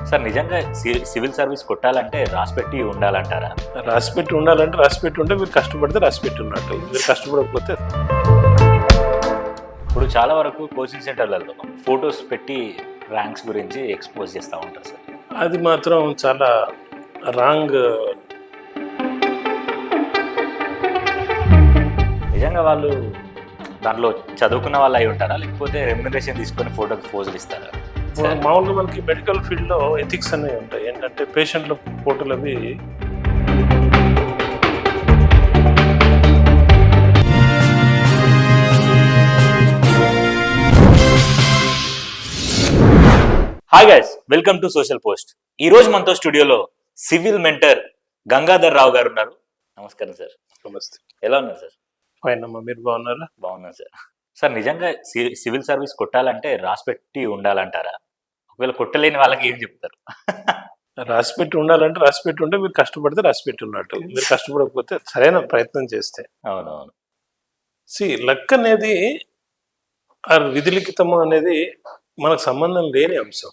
Sir నిజంగా civil service కొట్టాలంటే రాసిపెట్టి ఉండాలంటారా? రాసిపెట్టి ఉండాలంటే రాసిపెట్టి ఉంటే మీరు కష్టపడితే రాసిపెట్టి ఉన్నట్టు, మీరు కష్టపడకపోతే. ఇప్పుడు చాలా వరకు కోచింగ్ సెంటర్లలో ఫొటోస్ పెట్టి ర్యాంక్స్ గురించి ఎక్స్పోజ్ చేస్తూ ఉంటారు సార్. అది మాత్రం చాలా రాంగ్. నిజంగా వాళ్ళు దాంట్లో చదువుకున్న వాళ్ళు అయి ఉంటారా, లేకపోతే రెమ్యునరేషన్ తీసుకొని ఫోటోకి పోజులు ఇస్తారా? మామూలుగా మనకి మెడికల్ ఫీల్డ్లో ఎథిక్స్ అనేవి ఉంటాయి. ఏంటంటే పేషెంట్ల ఫోటోలు అవి hi guys, welcome to social post. ఈ రోజు మనతో స్టూడియోలో సివిల్ మెంటర్ గంగాధర్ రావు గారు ఉన్నారు. నమస్కారం సార్. నమస్తే. ఎలా ఉన్నారు సార్? ఫైన్ అమ్మా, మీరు బాగున్నారా? బాగున్నాను సార్. సార్ నిజంగా సివిల్ సర్వీస్ కొట్టాలంటే రాసిపెట్టి ఉండాలంటారా? ఒకవేళ కొట్టలేని వాళ్ళకి ఏం చెప్తారు? రాసిపెట్టి ఉండాలంటే రాసిపెట్టి ఉంటే మీరు కష్టపడితే రాసిపెట్టి ఉన్నట్టు, మీరు కష్టపడకపోతే సరైన ప్రయత్నం చేస్తే. అవునవును. లక్ అనేది, ఆ విధిలిఖితము అనేది మనకు సంబంధం లేని అంశం.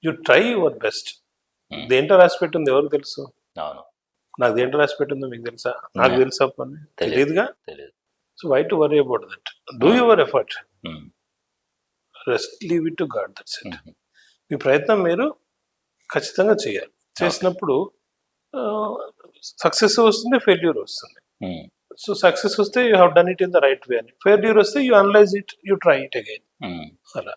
You try your best. దేంట్లో రాసి పెట్టింది ఎవరికి తెలుసు? అవును. నాకు దేంట్లో రాసి పెట్టిందో మీకు తెలుసా? నాకు తెలుసా? పని తెలియదుగా. So why to worry about that? Do your effort, rest, leave it to God. That's it. మీ ప్రయత్నం మీరు ఖచ్చితంగా చేయాలి. చేసినప్పుడు సక్సెస్ వస్తుంది, ఫెయిల్యూర్ వస్తుంది. సో సక్సెస్ వస్తే you have done it in the right way అని, ఫెయిల్యూర్ వస్తే you analyse it, you try it again. అలా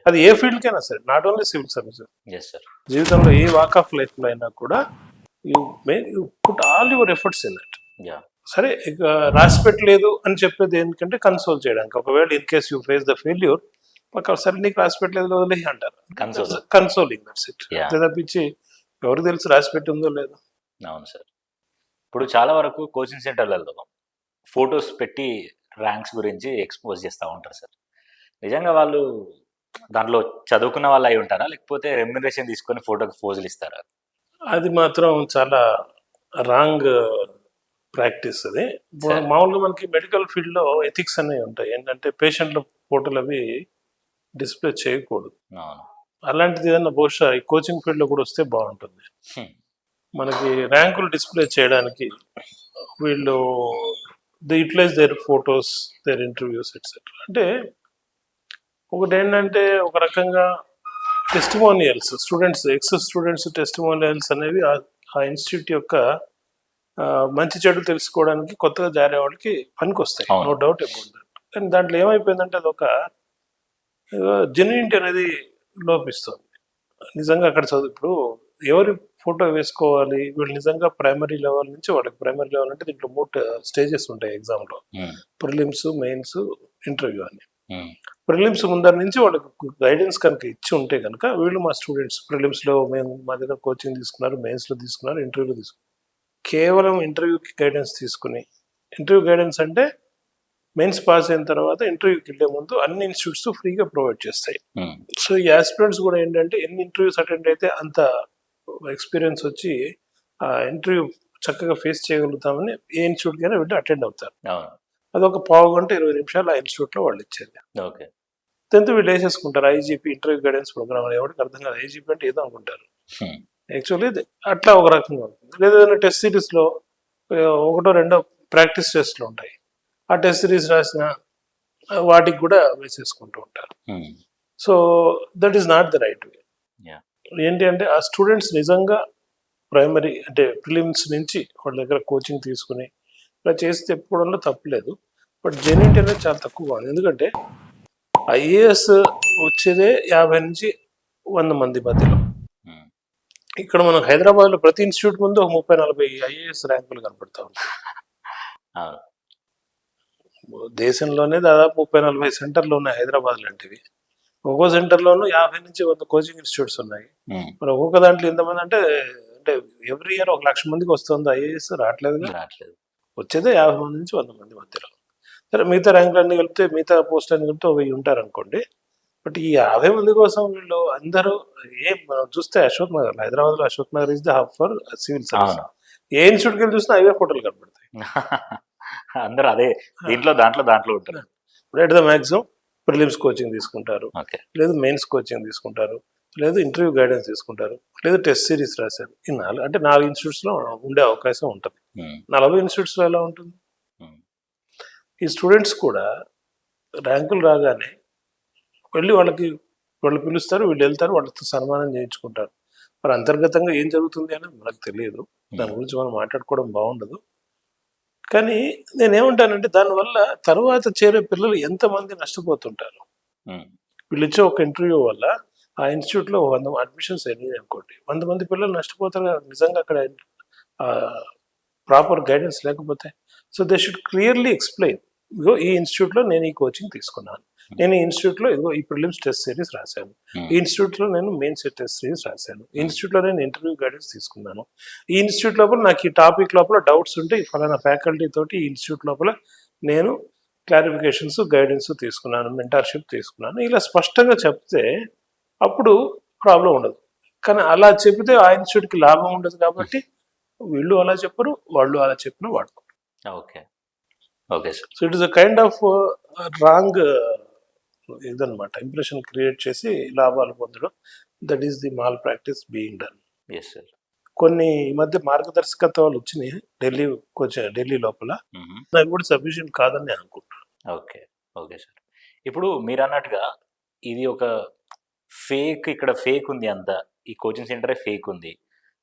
అది ఏ ఫీల్డ్ కైనా సరే, నాట్ ఓన్లీ సివిల్ సర్వీసెస్. జీవితంలో ఏ వాక్ ఆఫ్ లైఫ్ లో అయినా కూడా you put all your efforts in that. సరే, ఇక రాసి పెట్టలేదు అని చెప్పేది ఎందుకంటే కన్సోల్ చేయడానికి. ఒకవేళ in case you face the failure, సరే నీకు రాసి పెట్టలేదు వదిలేసి అంటారు. Consoling, that's it. తప్పించి ఎవరికి తెలుసు రాసి పెట్టి ఉందో లేదో. అవును సార్. ఇప్పుడు చాలా వరకు కోచింగ్ సెంటర్లలో ఫొటోస్ పెట్టి ర్యాంక్స్ గురించి ఎక్స్పోజ్ చేస్తూ ఉంటారు సార్. నిజంగా వాళ్ళు దాంట్లో చదువుకున్న వాళ్ళు అయి ఉంటారా, లేకపోతే రెమ్యునరేషన్ తీసుకొని ఫోటోకి పోజులు ఇస్తారా? అది మాత్రం చాలా రాంగ్ ప్రాక్టీస్. అది మామూలుగా మనకి మెడికల్ ఫీల్డ్లో ఎథిక్స్ అనేవి ఉంటాయి. ఏంటంటే పేషెంట్ల ఫోటోలు అవి డిస్ప్లే చేయకూడదు. అలాంటిది ఏదైనా బహుశా ఈ కోచింగ్ ఫీల్డ్లో కూడా వస్తే బాగుంటుంది. మనకి ర్యాంకులు డిస్ప్లే చేయడానికి వీళ్ళు utilise their photos, their interviews etcetera. అంటే ఒకటి ఏంటంటే, ఒక రకంగా టెస్టిమోనియల్స్, ఎక్స్ స్టూడెంట్స్ టెస్టిమోనియల్స్ అనేవి ఆ ఇన్స్టిట్యూట్ యొక్క మంచి చెడు తెలుసుకోవడానికి కొత్తగా జారే వాళ్ళకి పనికొస్తాయి, నో డౌట్ అబౌట్ దట్. కానీ దాంట్లో ఏమైపోయిందంటే అది ఒక జెన్యూనిటీ అనేది లోపిస్తుంది. నిజంగా అక్కడ ఇప్పుడు ఎవరి ఫోటో వేసుకోవాలి, వీళ్ళు నిజంగా ప్రైమరీ లెవెల్ నుంచి, వాళ్ళకి ప్రైమరీ లెవెల్ అంటే దీంట్లో 3 స్టేజెస్ ఉంటాయి ఎగ్జామ్లో: ప్రిలిమ్స్, మెయిన్స్, ఇంటర్వ్యూ అని. ప్రిలిమ్స్ ముందర నుంచి వాళ్ళకి గైడెన్స్ కనుక ఇచ్చి ఉంటే కనుక, వీళ్ళు మా స్టూడెంట్స్ ప్రిలిమ్స్లో మా దగ్గర కోచింగ్ తీసుకున్నారు, మెయిన్స్లో తీసుకున్నారు, ఇంటర్వ్యూలో తీసుకున్నారు. కేవలం ఇంటర్వ్యూకి గైడెన్స్ తీసుకుని, ఇంటర్వ్యూ గైడెన్స్ అంటే మెయిన్స్ పాస్ అయిన తర్వాత ఇంటర్వ్యూకి వెళ్ళే ముందు అన్ని ఇన్స్టిట్యూట్స్ ఫ్రీగా ప్రొవైడ్ చేస్తాయి. సో ఈ ఆస్పిరెంట్స్ కూడా ఏంటంటే, ఎన్ని ఇంటర్వ్యూస్ అటెండ్ అయితే అంత ఎక్స్పీరియన్స్ వచ్చి ఆ ఇంటర్వ్యూ చక్కగా ఫేస్ చేయగలుగుతామని ఏ ఇన్స్టిట్యూట్కి అయినా వెళ్ళి అటెండ్ అవుతారు. అదొక 15 గంట 20 నిమిషాలు ఆ ఇన్స్టిట్యూట్లో వాళ్ళు ఇచ్చేది. దాంతో వీళ్ళు వేసేసుకుంటారు ఐజీపీ, ఇంటర్వ్యూ గైడెన్స్ ప్రోగ్రామ్ అని. ఎవరికి అర్థం కాదు ఐజీపీ అంటే ఏదో అనుకుంటారు. యాక్చువల్లీ అట్లా ఒక రకంగా ఉంటుంది. లేదా టెస్ట్ సిరీస్లో 1 2 ప్రాక్టీస్ టెస్ట్లు ఉంటాయి. ఆ టెస్ట్ సిరీస్ రాసిన వాటికి కూడా వేసేసుకుంటూ ఉంటారు. So that is not the right వే. ఏంటి అంటే, ఆ స్టూడెంట్స్ నిజంగా ప్రైమరీ అంటే ప్రిలిమ్స్ నుంచి వాళ్ళ దగ్గర కోచింగ్ తీసుకుని ఇలా చేసి చెప్పుకోవడంలో తప్పులేదు. బట్ జెన్యూనిటీ అనేది చాలా తక్కువగా ఉంది. ఎందుకంటే ఐఏఎస్ వచ్చేదే 50 నుంచి 100 మంది మధ్యలో. ఇక్కడ మనం హైదరాబాద్లో ప్రతి ఇన్స్టిట్యూట్ ముందు ఒక 30-40 ఐఏఎస్ ర్యాంకులు కనపడతా ఉంటాయి. దేశంలోనే దాదాపు 30-40 సెంటర్లు ఉన్నాయి హైదరాబాద్ లాంటివి. ఒక్కో సెంటర్లోనూ 50 నుంచి 100 కోచింగ్ ఇన్స్టిట్యూట్స్ ఉన్నాయి. మరి ఒక్కొక్క దాంట్లో ఎంతమంది అంటే ఎవ్రీ ఇయర్ 1,00,000 మందికి వస్తుంది ఐఏఎస్. రావట్లేదు. వచ్చేదే 50 మంది నుంచి 100 మంది మధ్యలో. సరే, మిగతా ర్యాంకులు అన్ని కలిపితే, మిగతా పోస్టులు అన్ని కలిపితే 1000 ఉంటారు అనుకోండి. బట్ ఈ 50 మంది కోసం వీళ్ళు అందరూ మనం చూస్తే అశోక్ నగర్, హైదరాబాద్లో Ashok Nagar is the hub for civil service. ఏ ఇన్స్టిట్యూట్కి వెళ్ళి చూసినా అవే ఫోటోలు కనపడతాయి. అందరూ అదే దాంట్లో ఉంటారు. At the maximum prelims coaching తీసుకుంటారు, లేదు మెయిన్స్ కోచింగ్ తీసుకుంటారు, లేదు ఇంటర్వ్యూ గైడెన్స్ తీసుకుంటారు, లేదు టెస్ట్ సిరీస్ రాశారు. ఈ అంటే 4 ఇన్స్టిట్యూట్స్లో ఉండే అవకాశం ఉంటుంది. 40 ఇన్స్టిట్యూట్స్లో ఎలా ఉంటుంది? ఈ స్టూడెంట్స్ కూడా ర్యాంకులు రాగానే వెళ్ళి వాళ్ళు పిలుస్తారు, వీళ్ళు వెళ్తారు, వాళ్ళతో సన్మానం చేయించుకుంటారు. మరి అంతర్గతంగా ఏం జరుగుతుంది అని మనకు తెలియదు. దాని గురించి మనం మాట్లాడుకోవడం బాగుండదు. కానీ నేనేమంటానంటే దానివల్ల తర్వాత చేరే పిల్లలు ఎంతమంది నష్టపోతుంటారు. వీళ్ళు ఇచ్చే ఒక ఇంటర్వ్యూ వల్ల ఆ ఇన్స్టిట్యూట్లో 100 అడ్మిషన్స్ అయినాయి అనుకోండి, 100 మంది పిల్లలు నష్టపోతారు కదా, నిజంగా అక్కడ ప్రాపర్ గైడెన్స్ లేకపోతే. So they should clearly explain, ఇదిగో ఈ ఇన్స్టిట్యూట్లో నేను ఈ కోచింగ్ తీసుకున్నాను, నేను ఈ ఇన్స్టిట్యూట్లో ఇదిగో ఈ ప్రిలిమ్స్ టెస్ట్ సిరీస్ రాశాను, ఈ ఇన్స్టిట్యూట్లో నేను మెయిన్స్ టెస్ట్ సిరీస్ రాశాను, ఈ ఇన్స్టిట్యూట్లో నేను ఇంటర్వ్యూ గైడెన్స్ తీసుకున్నాను, ఈ ఇన్స్టిట్యూట్ లోపల నాకు ఈ టాపిక్ లోపల డౌట్స్ ఉంటే ఈ ఫలానా ఫ్యాకల్టీ తోటి ఈ ఇన్స్టిట్యూట్ లోపల నేను క్లారిఫికేషన్స్ గైడెన్స్ తీసుకున్నాను, మెంటార్షిప్ తీసుకున్నాను, ఇలా స్పష్టంగా చెప్తే అప్పుడు ప్రాబ్లం ఉండదు. కానీ అలా చెప్తే ఆ ఇన్స్టిట్యూట్కి లాభం ఉండదు. కాబట్టి వీళ్ళు అలా చెప్పరు, వాళ్ళు అలా చెప్పినా వాడుకోరు. Okay okay sir. So it is a kind of wrong ఇదనమాట, ఇంప్రెషన్ క్రియేట్ చేసి లాభాలు పొందడం. That is the malpractice being done. Yes sir. కొన్ని ఈ మధ్య మార్గదర్శకత్వాలు వచ్చినాయి ఢిల్లీ లోపల, అవి కూడా సఫిషియెంట్ కాదని నేను అనుకుంటున్నాను. Okay okay sir. ఇప్పుడు మీరు అన్నట్టుగా ఇది ఒక ఫేక్, ఇక్కడ ఫేక్ ఉంది, అంత ఈ కోచింగ్ సెంటరే ఫేక్ ఉంది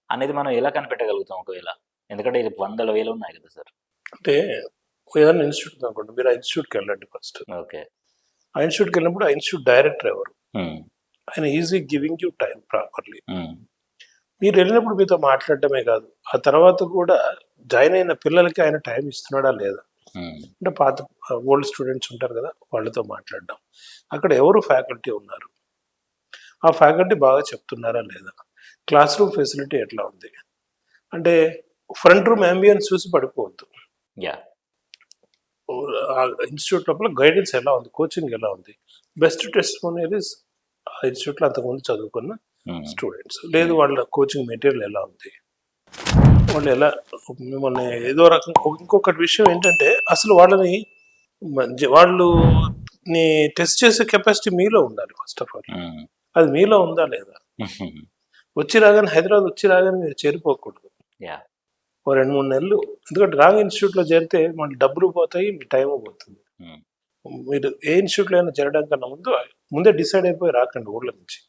అనేది మనం ఎలా కనిపెట్టగలుగుతాం ఒకవేళ? ఎందుకంటే ఇది 100,000 ఉన్నాయి కదా సార్. అంటే ఏదైనా ఇన్స్టిట్యూట్ అనుకోండి, మీరు ఆ ఇన్స్టిట్యూట్కి వెళ్ళండి ఫస్ట్. ఓకే. ఆ ఇన్స్టిట్యూట్కి వెళ్ళినప్పుడు ఆ ఇన్స్టిట్యూట్ డైరెక్టర్ ఎవరు, ఆయన easy giving you time properly. మీరు వెళ్ళినప్పుడు మీతో మాట్లాడటమే కాదు, ఆ తర్వాత కూడా జాయిన్ అయిన పిల్లలకి ఆయన టైం ఇస్తున్నాడా లేదా, అంటే పాత ఓల్డ్ స్టూడెంట్స్ ఉంటారు కదా, వాళ్ళతో మాట్లాడడం, అక్కడ ఎవరు ఫ్యాకల్టీ ఉన్నారు, ఆ ఫ్యాకల్టీ బాగా చెప్తున్నారా లేదా, క్లాస్ రూమ్ ఫెసిలిటీ ఎట్లా ఉంది, అంటే ఫ్రంట్ రూమ్ అంబియన్స్ చూసి పడిపోవద్దు. ఇన్స్టిట్యూట్ లోపల గైడెన్స్ ఎలా ఉంది, కోచింగ్ ఎలా ఉంది, బెస్ట్ టెస్టిమోనియల్ ఇస్ ఆ ఇన్స్టిట్యూట్లో అంతకుముందు చదువుకున్న స్టూడెంట్స్, లేదు వాళ్ళ కోచింగ్ మెటీరియల్ ఎలా ఉంది, వాళ్ళు ఎలా మిమ్మల్ని ఏదో రకం. ఇంకొకటి విషయం ఏంటంటే అసలు వాళ్ళని టెస్ట్ చేసే కెపాసిటీ మీలో ఉండాలి ఫస్ట్ ఆఫ్ ఆల్. అది మీలో ఉందా లేదా, వచ్చి రాగానే హైదరాబాద్ వచ్చి రాగానే మీరు చేరిపోకూడదు. ఓ 2-3 నెలలు, ఎందుకంటే రాంగ్ ఇన్స్టిట్యూట్లో చేరితే మళ్ళీ డబ్బులు పోతాయి, మీ టైం పోతుంది. మీరు ఏ ఇన్స్టిట్యూట్లో అయినా చేరడం కన్నా ముందే డిసైడ్ అయిపోయి రాకండి ఊళ్ళ నుంచి.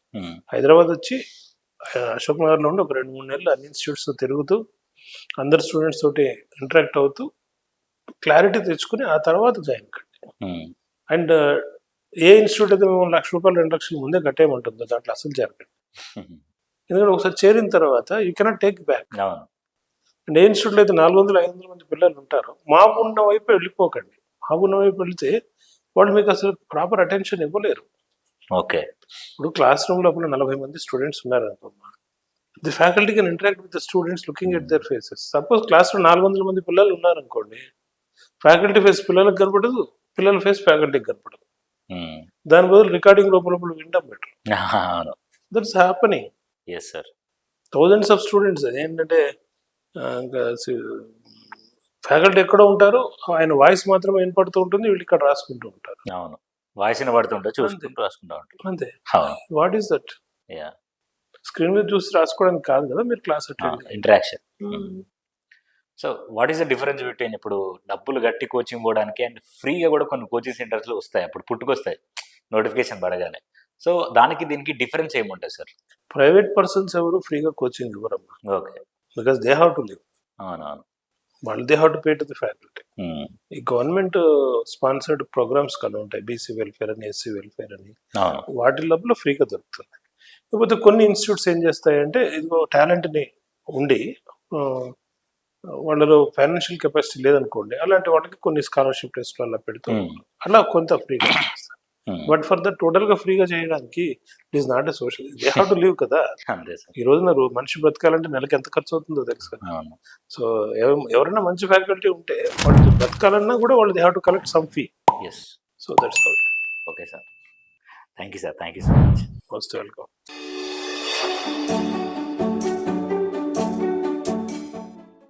హైదరాబాద్ వచ్చి అశోక్ నగర్లో ఉండి ఒక 2-3 నెలలు అన్ని ఇన్స్టిట్యూట్స్ తిరుగుతూ అందరు స్టూడెంట్స్ తోటి ఇంటరాక్ట్ అవుతూ క్లారిటీ తెచ్చుకుని ఆ తర్వాత జాయిన్ కండి. అండ్ ఏ ఇన్స్టిట్యూట్ అయితే మేము ₹1,00,000 2,00,000 ముందే కట్టేయమంటుందో దాంట్లో అసలు చేరకండి. ఎందుకంటే ఒకసారి చేరిన తర్వాత you cannot take back. And ఏ ఇన్స్టిట్యూట్లో అయితే 400-500 మంది పిల్లలు ఉంటారో మాకున్న వైపు వెళ్ళిపోకండి. మాకున్న వైపు వెళితే వాళ్ళు మీకు అసలు ప్రాపర్ అటెన్షన్ ఇవ్వలేరు. ఓకే. ఇప్పుడు క్లాస్ రూమ్ లోపల 40 మంది స్టూడెంట్స్ ఉన్నారనుకోమ్మా, the faculty can interact with the students looking at their faces. Suppose క్లాస్లో 400 మంది పిల్లలు ఉన్నారనుకోండి, ఫ్యాకల్టీ ఫేస్ పిల్లలకు కనపడదు, పిల్లల ఫేస్ ఫ్యాకల్టీకి కనపడదు. దాని బదులు రికార్డింగ్ లోపల వినడం better. That's happening. Thousands of students. ఏంటంటే ఫ్యాకల్టీ ఎక్కడో ఉంటారు, ఆయన వాయిస్ మాత్రమే వినపడుతూ ఉంటుంది, వీళ్ళు ఇక్కడ రాసుకుంటూ ఉంటారు. అవును, వాయిస్ వినపడుతుంటే చూసుకుంటూ రాసుకుంటూ ఉంటారు అంతే. What is that? స్క్రీన్ మీద చూసి రాసుకోవడానికి కాదు కదా మీరు class interaction. So what is the difference between ఇప్పుడు డబ్బులు గట్టి కోచింగ్ పోవడానికి అండ్ ఫ్రీగా కూడా కొన్ని కోచింగ్ సెంటర్స్లో వస్తాయి, అప్పుడు పుట్టుకొస్తాయి నోటిఫికేషన్ పడగానే. సో దానికి దీనికి డిఫరెన్స్ ఏముంటుంది సార్? ప్రైవేట్ పర్సన్స్ ఎవరు ఫ్రీగా కోచింగ్ ఇవ్వరమ్మా. Okay. Because they have to live. అవునవును. వాళ్ళు they have to pay to the faculty. ఈ గవర్నమెంట్ స్పాన్సర్డ్ ప్రోగ్రామ్స్ కానీ ఉంటాయి, బీసీ వెల్ఫేర్ అని, ఎస్సీ వెల్ఫేర్ అని, వాటి లోపల ఫ్రీగా దొరుకుతుంది. లేకపోతే కొన్ని ఇన్స్టిట్యూట్స్ ఏం చేస్తాయంటే ఇదిగో టాలెంట్ని ఉండి వాళ్ళలో ఫైనాన్షియల్ కెపాసిటీ లేదనుకోండి, అలాంటి వాళ్ళకి కొన్ని స్కాలర్షిప్ టెస్ట్లు అలా పెడుతూ అలా కొంత ఫ్రీగా చేస్తారు. బట్ ఫర్ ద టోటల్గా ఫ్రీగా చేయడానికి it is not a social, they have to live కదా. ఈ రోజున మనిషి బ్రతకాలంటే నెలకి ఎంత ఖర్చు అవుతుందో తెలుసు కదా. సో ఎవరైనా మంచి ఫ్యాకల్టీ ఉంటే వాళ్ళు బ్రతకాలన్నా కూడా వాళ్ళు they have to collect some fee. So that's how it. Okay sir, thank you sir, thank you so much. Most welcome.